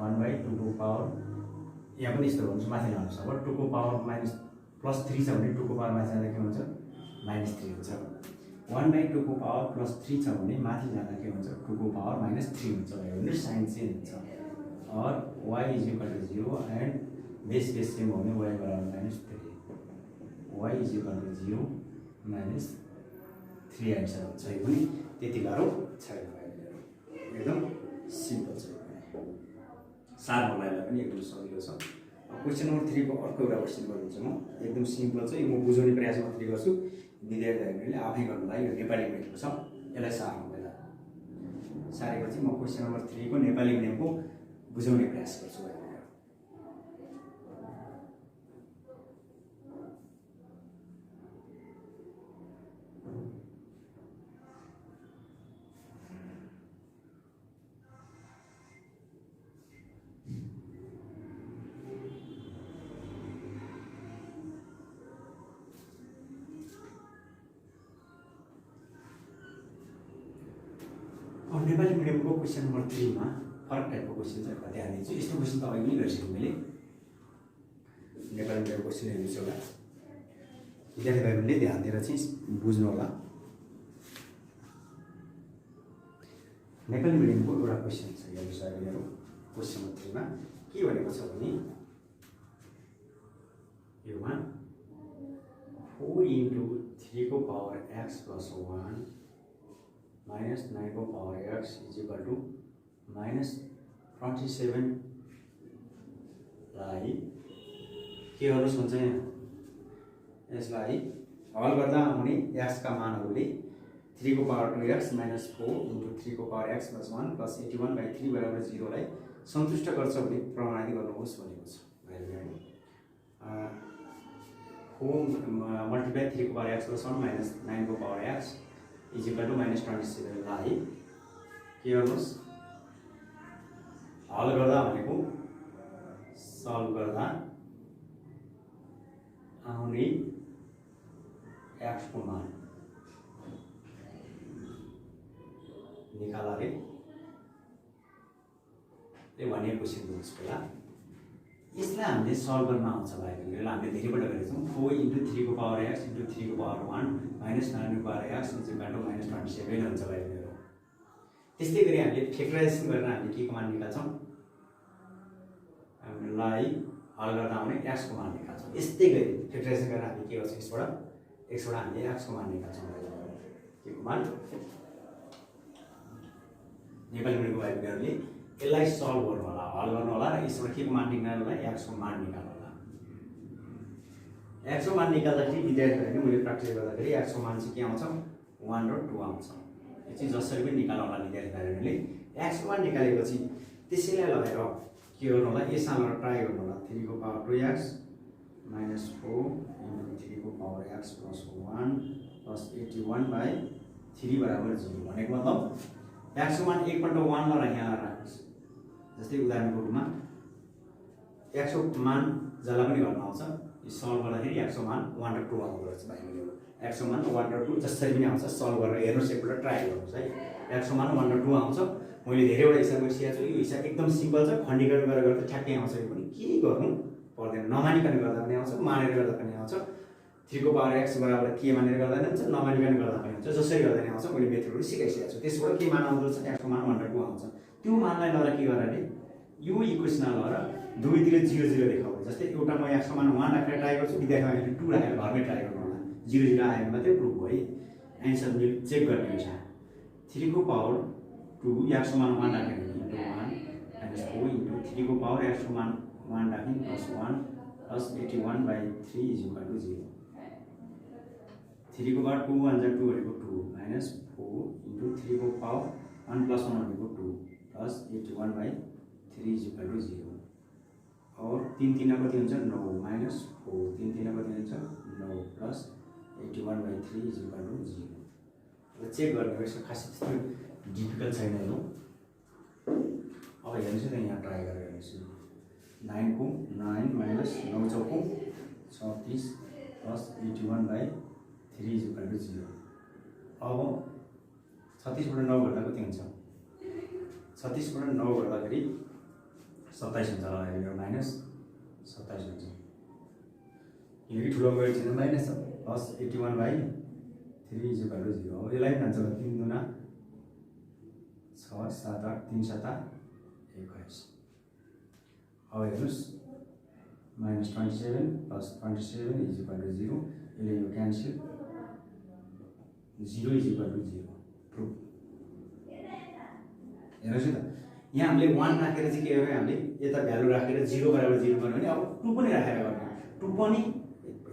1/2 को पावर यहाँ पनि यस्तो हुन्छ माथि लानुहोस् अब 2 को पावर माइनस प्लस 3 छ भने 2 को पावर माथि जाँदा के हुन्छ माइनस 3 हुन्छ 1/2 को पावर प्लस 3 छ भने माथि जाँदा के हुन्छ 2 को पावर माइनस 3 हुन्छ भने साइन चेन्ज हुन्छ और y is equal to 0 and base same हो भने y बराबर -3 y is equal to 0 minus 3 answer हुन्छ यो पनि त्यति गाह्रो छैन एकदम सिम्पल छ सार्वलाई पनि एकदम सजिलो छ क्वेशन नम्बर 3 को अर्को एउटा क्वेशन गर्छु म एकदम सिम्पल छ यो म बुझाउने प्रयास मात्रै गर्छु विद्यार्थीहरूले आफै गर्नुलाई यो नेपाली मिडियमको छ यसलाई सार्नु होला सारेपछि म क्वेशन नम्बर 3 को नेपाली मिडियमको बुझाउने प्रयास गर्छु नेपाली मिडियमको क्वेशन नम्बर 3 मा फरक टाइपको क्वेशन छ ध्यान दिन्छु यस्तो क्वेशन त अघि पनि गरिसकेँ मैले नेपाली मिडियमको क्वेशन हेर्नुस् होला विद्यार्थी भाइहरूले ध्यान दिएर चाहिँ बुझ्नु होला नेपाली मिडियमको एउटा क्वेशन छ हेर्नुस् मेरो क्वेशन नम्बर 3 मा के भनेको छ भने योमा 4 into 3 को पावर x plus 1 minus 9 को power x is equal to minus 27 लाई के गर्नुस् भन्छ यहाँ यसलाई हल गर्दा आउने x का मानहरूले 3 को पावर 2x minus 4 into 3 को पावर x plus 1 plus 81/3 बराबर 0 लाई सन्तुष्ट गर्छ भने प्रमाणित गर्नुहोस् भनेको छ 4 multiply 3 को पावर x plus 1 minus 9 को power x is equal to minus 27 लाई के गर्नुस् हल गर्दा भनेको सल्भ गर्दा आउने x को मान निकाला रे भने क्वेशन बुझ्नुस् होला यसलाई हामीले सल्भ गर्न आउँछ भाइहरुले हामीले धेरैपल्ट गरेका छौं 4 into 3 को पावर x into 3 को पावर 1 minus 9 को power x is equal to minus 27 हुन्छ भाइहरु त्यस्तै गरी हामीले फ्याक्टराइजेसन गरेर हामीले के को मान निकाल्छौं हामीलाई हल गर्दा आउने x को मान निकाल्छौं यस्तै गरी फ्याक्टराइजेसन गरेर हामीले के गर्छौं यसबाट x बाट हामीले x को मान निकाल्छौं के को मान नेपाली मिडियमको भाइ बहिनीहरूले यसलाई सल्भ गर्नु होला, हल गर्नु होला र यसबाट के को मान निकाल्नु होला, x को मान निकाल्नु होला। x को मान निकाल्दाखेरि विद्यार्थीहरूले मैले प्र्याक्टिस गर्दाखेरि x को मान चाहिँ के आउँछ 1 र 2 आउँछ। यो चाहिँ जसरी पनि निकाल्नु होला विद्यार्थीहरूले। x को मान निकालेपछि त्यसैलाई लगाएर के गर्नु होला, यसमा लगाएर ट्राई गर्नु होला 3 को पावर 2x minus 4 into 3 को पावर x plus 1 plus 81/3 बराबर 0 भनेको मतलब x को मान एकपल्ट 1 लाई यहाँ राख्नुस्। जस्तै उदाहरणको रूपमा x को मान जसलाई पनि गर्न आउँछ, यो सल्भ गर्दाखेरि x को मान 1 र 2 आउँदो रहेछ भाइले। x को मान 1 र 2 जसरी पनि आउँछ, सल्भ गरेर हेर्नुस्, एकपल्ट ट्राई गर्नुस् है। x को मान 1 र 2 आउँछ। मैले धेरैवटा हिसाब गरिसकेको छु। यो हिसाब एकदम सिम्पल छ, खण्डीकरण गरेर गर्दा ठ्याक्कै आउँछ। यो पनि के गर्नु पर्दैन, नमानिकन गर्दा पनि आउँछ, मानेर गर्दा पनि आउँछ। 3 को पावर x बराबर के मानेर गर्दा पनि हुन्छ, नमानिकन गर्दा पनि हुन्छ, जसरी गर्दा पनि आउँछ। मैले मेथडहरु सिकाइसकेको छु। त्यसबाट के मान आउँदो रहेछ, x को मान 1 र 2 आउँछ। त्यो मानलाई लगेर के गर्ने, यो इक्वेसनमा लगेर दुवैतिर 0 0 देखाउने। जस्तै एउटा म x को मान 1 राखेर ट्राई गर्छु, विद्यार्थीहरूले 2 राखेर घरमै ट्राई गर्नु होला। 0 0 आयो भने मात्रै प्रुफ भयो। एन्सर मैले चेक गर्ने हुन्छ। 3 को पावर 2 x को मान 1 राखेर into 1 minus 4 into 3 को पावर x को मान 1 राख्ने plus 1 plus 81/3 is equal to 0. 3 को पावर 2 1 जा 2 भनेको 2 minus 4 into 3 को पावर 1 plus 1 भनेको 2 plus 81/3 is equal to 0. और 3 3 कति हुन्छ 9 minus 4 3 3 कति हुन्छ 9 plus 81/3 is equal to 0. अब चेक गर्ने हो, यसको खासै त्यस्तो डिफिकल्ट छैन यो। अब हेर्नुस् त यहाँ ट्राई गरेर हेर्नुस्। 9 को 9 minus 9 choco 36 plus 81/3 is equal to 0. अब 36 बाट 9 गर्दा कति हुन्छ, 36 बाट 9 गर्दाखेरि 27 हुन्छ होला, यो माइनस 27 हुन्छ। यही ठुलो गएर चाहिँ minus plus 81/3 is equal to 0. अब यसलाई जान्छ 3 गुना 6 7 8 3 7 21. अब हेर्नुस् minus 27 plus 27 is equal to 0. यसले यो cancel 0 is equal to 0. Proof हेर्नुस् त, यहाँ हामीले 1 राखेर चाहिँ के गर्यो, हामीले यता भ्यालु राखेर 0 बराबर 0 गर्नु भने अब 2 पनि राखेर गर्ने। 2 पनि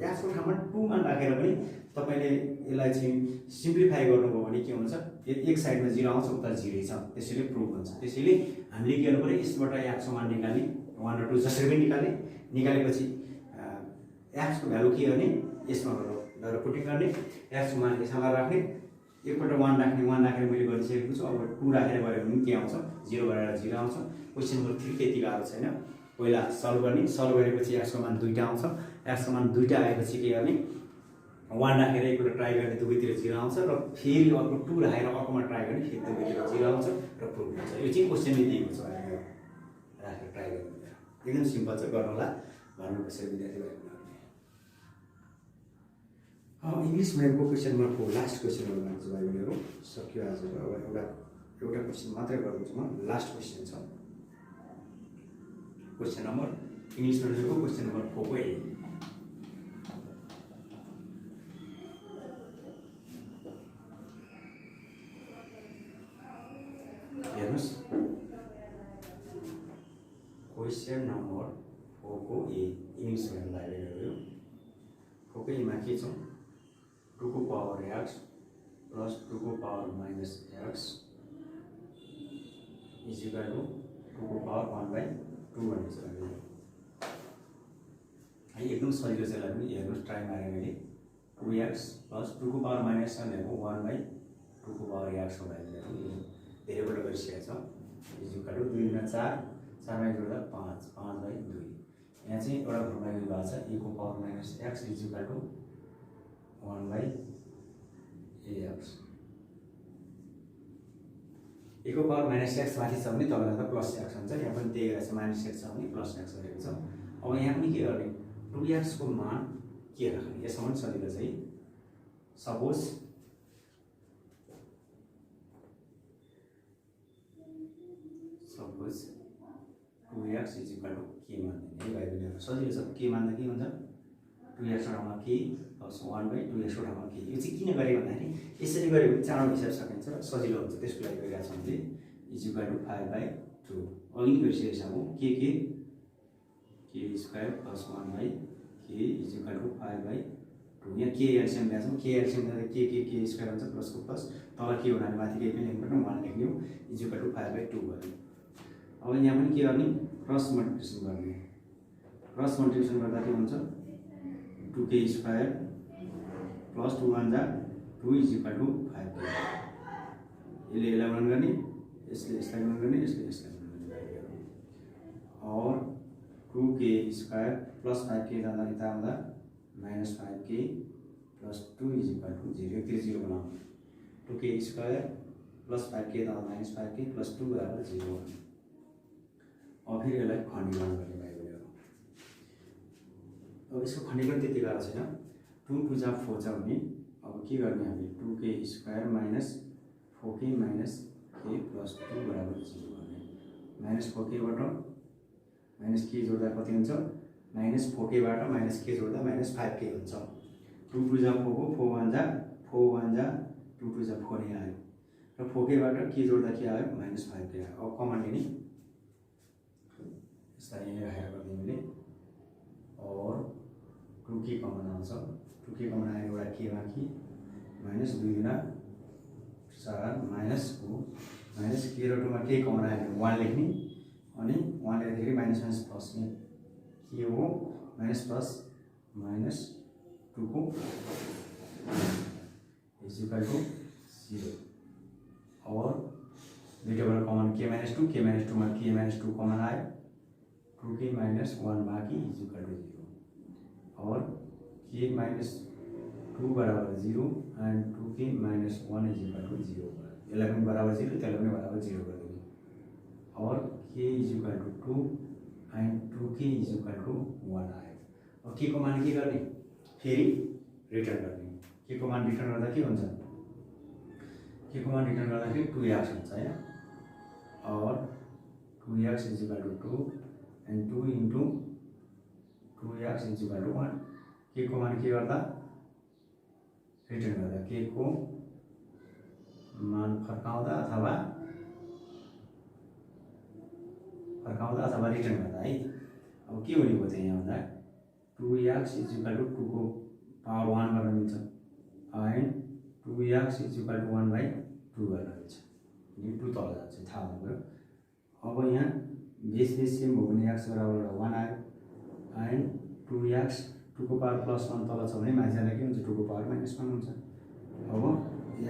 यसको ठाउँमा 2 मान राखेर पनि तपाईले यसलाई चाहिँ सिम्प्लिफाई गर्नुभयो भने के हुन्छ, एक साइडमा 0 आउँछ, उता 0 छ, त्यसैले प्रुफ हुन्छ। त्यसैले हामीले के गर्नु पर्यो, यसबाट x को मान निकाल्ने 1 र 2 जसरी पनि निकालेपछि x को भ्यालु के गर्ने, यसमा गरेर पुटिङ गर्ने, x को मान यसमा राख्ने, एकपल्ट 1 राख्ने, 1 राखेर मैले गरिसकेको छु। अब 2 राखेर गयो भने के आउँछ, 0 गरेर 0 आउँछ। क्वेशन नम्बर 3 त्यति गाह्रो छैन। पहिला सल्भ गर्ने, सल्भ गरेपछि x को मान 2टा आउँछ। x को मान 2टा आएपछि के गर्ने, 1 राखेर एकपल्ट ट्राई गर्ने, दुवैतिर 0 आउँछ र फेरि अर्को 2 राखेर अर्कोमा ट्राई गर्ने, फेरि दुवैतिर 0 आउँछ र प्रुफ हुन्छ। यो चाहिँ क्वेशनले दिएको छ, राखेर ट्राई गर्नु। एकदम सिम्पल छ, गर्नु होला भन्नुपर्छ विद्यार्थी भाइहरुले। इंग्लिश मिडियम को क्वेश्चन नंबर 4 लास्ट क्वेश्चन हो भाइ बहिनीहरु, सक्यो आज। अब एउटा क्वेश्चन मात्रै गर्छु म, लास्ट क्वेश्चन छ। क्वेश्चन नंबर इंग्लिश मिडियम को क्वेश्चन नंबर 4 को हेर्नुस्। क्वेश्चन नंबर 4 को ए इंग्लिश मिडियम लाइब्रेरी को मा के छ, 2 को पावर x plus 2 को power minus x is equal to 2 को पावर 1/2 भन्ने छ। एकदम सजिलो छ, यसलाई पनि हेर्नुस्, ट्राई मारे मैले 2x plus 2 को पावर minus भनेको 1/2 को पावर x हो भ्यालु धेरैपल्ट गरिसकेको छ। is equal to 2 गुणा 4 4 मा जोड्दा 5 5/2। यहाँ चाहिँ एउटा फर्मुला युज भएको छ, e को power minus x is equal to 1/ax। e को पावर minus x माथि छ भने तलबाट त प्लस x हुन्छ, यहाँ पनि त्यही गरेछ, minus x छ भने प्लस x गरेको छ। अब यहाँ पनि के गर्ने, 2x को मान के राख्ने, यसमा पनि सजिलो छ है। Suppose 2x is equal to k मान्ने है भाइ बहिनीहरु, सजिलो छ। के मान्दा के हुन्छ, 2x ठाउँमा k plus 1/2x ठाउँमा k। यो चाहिँ किन गरे भन्दाखेरि यसरी गरे भने चाँडो हिसाब सकिन्छ, सजिलो हुन्छ, त्यसको लागि गरिरहेको छ हामीले। इज इक्वल टू 5/2 अघि गरिसकेको छ म के स्क्वायर प्लस 1 के इज इक्वल टू 5/2 यहाँ के एलसिएम ल्याएको छौँ के एलसिएम ल्याउँदा के स्क्वायर हुन्छ प्लसको प्लस तल के हुनाले माथि केही पनि लेख्नु 1 लेख्ने हो इज इक्वल टू 5/2 भयो। अब यहाँ पनि के गर्ने क्रस मल्टिप्लिकेसन गर्ने क्रस मल्टिप्लिकेसन गर्दा के हुन्छ 2k स्क्वायर प्लस 2 1 जा 2 इज इक्वल टू 5 यसले यसलाई गुणन गर्ने यसले यसलाई गुणन गर्ने यसले यसलाई गुणन गर्ने और 2k स्क्वायर प्लस 5k जाँदा यता आउँदा minus 5k plus 2 is equal to 0 एकतिर 0 बनाउनु 2k स्क्वायर प्लस 5k जाँदा माइनस 5k प्लस 2 बराबर 0 अब फेरि यसलाई खण्डीकरण गर्ने भाइ बहिनीहरू। अब यसको खण्डीकरण त्यति गाह्रो छैन 2 2 जा 4 छ भने अब के गर्ने हामीले 2k square minus 4k minus k plus 2 बराबर 0 गर्ने माइनस 4k बाट माइनस k जोड्दा कति हुन्छ माइनस 4k बाट माइनस k जोड्दा माइनस 5k हुन्छ 2 2 जा 4 हो 4 1 जा 2 2 जा 4 नै आयो र 4k बाट k जोड्दा के आयो माइनस 5k आयो। अब कमन लिने यसलाई यहाँ राखेर गर्ने मैले और 2k कमन आउँछ 2k कमन आयो एउटा k बाँकी माइनस 2 गुणा 4 माइनस 2 माइनस k र 2 मा k कमन आयो भने 1 लेख्ने अनि 1 लेख्दाखेरि माइनस माइनस प्लस के हो माइनस प्लस माइनस 2 को इज इक्वल टू 0 और दुईटाबाट कमन k-2 मा k-2 कमन आयो 2k माइनस 1 बाँकी इज इक्वल टू 0 और k-2 बराबर 0 and 2k minus 1 is equal to 0 यसलाई पनि बराबर 0 त्यसलाई पनि बराबर 0 गरिदिने और k is equal to 2 and 2k is equal to 1 आयो। अब k को मान के गर्ने फेरि रिटर्न गर्ने k को मान रिटर्न गर्दा के हुन्छ k को मान रिटर्न गर्दाखेरि 2x हुन्छ हैन और 2x is equal to 2 and 2 into 2x is equal to 1 k को मान के गर्दा रिटर्न गर्दा k को मान फर्काउँदा अथवा रिटर्न गर्दा है अब के हुने भयो त यहाँ भन्दा 2x इज इक्वल टू 2 को पावर 1 गर्न मिल्छ and 2x is equal two 1/2 गर्न मिल्छ यो 2 तल जान्छ थाहा हुनु पर्यो। अब यहाँ बेस सेम हो भने x बराबर 1 आयो एन्ड 2x 2 को पावर प्लस 1 तल छ भने माथि जाँदा के हुन्छ 2 को पावर माइनस 1 हुन्छ। अब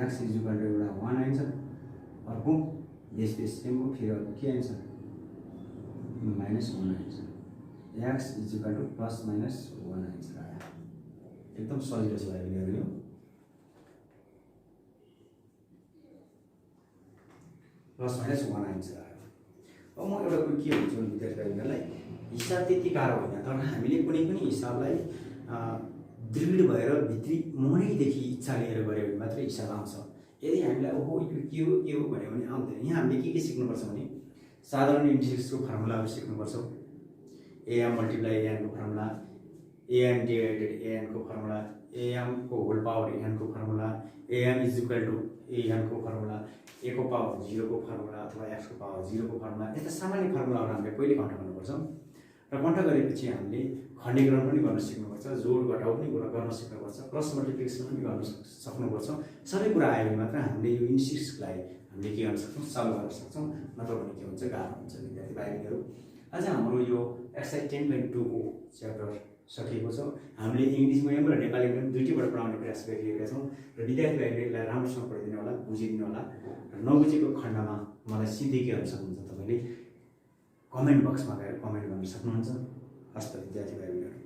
x इज इक्वल टू एउटा 1 आइन्छ अर्को बेस सेम हो फेरि अर्को के आइन्छ माइनस 1 आइन्छ x is equal to plus minus 1 आइन्छ एकदम सजिलो छ भाइहरुहरू यो प्लस माइनस 1 आइन्छ। अब म एउटा कुरो के हुन्छ विद्यार्थीहरुलाई हिसाब त्यति गाह्रो होइन तर हामीले कुनै पनि हिसाबलाई दृढ भएर भित्री मनैदेखि इच्छा लिएर गऱ्यो भने मात्रै हिसाब आउँछ। यदि हामीलाई ओहो यो के हो भन्यो भने आउँदैन। यहाँ हामीले के सिक्नुपर्छ भने साधारण इन्टिजर्सको फर्मुलाहरु सिक्नुपर्छ am मल्टिप्लाई an को फर्मुला an डिवाइडेड an को फर्मुला am को होल पावर an को formula am is equal to an को फर्मुला a को पावर 0 को फर्मुला अथवा x को पावर 0 को फर्मुला यस्ता सामान्य फर्मुलाहरु हामीले पहिले कन्ट गर्नुपर्छ र कन्ट गरेपछि हामीले खण्डीकरण पनि गर्न सिक्नुपर्छ जोड घटाउ पनि गर्न सिक्नुपर्छ क्रस मल्टिप्लिकेसन पनि गर्न सक्नुपर्छ। सबै कुरा आयो भने मात्र हामीले यो इन्सिक्सलाई हामीले के गर्न सक्छौं सल्भ गर्न सक्छौं नत्र भने के हुन्छ गाह्रो हुन्छ विद्यार्थी भाइहरु। आज हाम्रो यो एक्सरसाइज 10.2 को च्याप्टर सकिएको छ। हामीले इंग्लिश मिडियम र नेपाली मिडियम दुईटैबाट पढाउने प्रयास गरिरहेका छौं र विद्यार्थी भाइहरुलाई राम्रोसँग पढिदिनु होला बुझिदिनु होला र नबुझेको खण्डमा मलाई सिधै के गर्न सक्नुहुन्छ तपाईले कमेन्ट बक्समा गएर कमेन्ट गर्न सक्नुहुन्छ। हस्त विद्यार्थी भाइहरु।